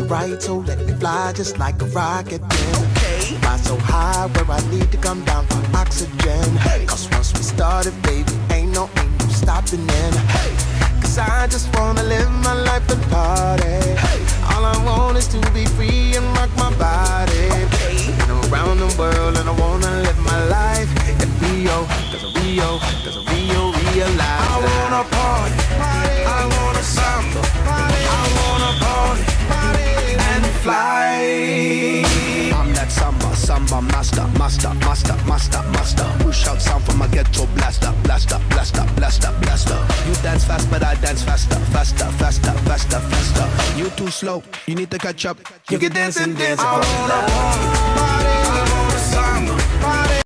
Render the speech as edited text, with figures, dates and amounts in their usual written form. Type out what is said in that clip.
right, so let me fly just like a rocket then. Okay. Fly so high where I need to come down for oxygen. Hey. Cause once we started, baby, ain't no stopping then. Hey. Cause I just wanna live my life and party. Hey. All I want is to be free and rock my body. Okay. And around the world and I wanna live my life in Rio. Cause a Rio realize I wanna party, I wanna samba, I wanna party and fly. I'm that samba master. Push out sound from my ghetto blaster. You dance fast, but I dance faster. You too slow, you need to catch up. You can dance and dance. I wanna party, I wanna samba.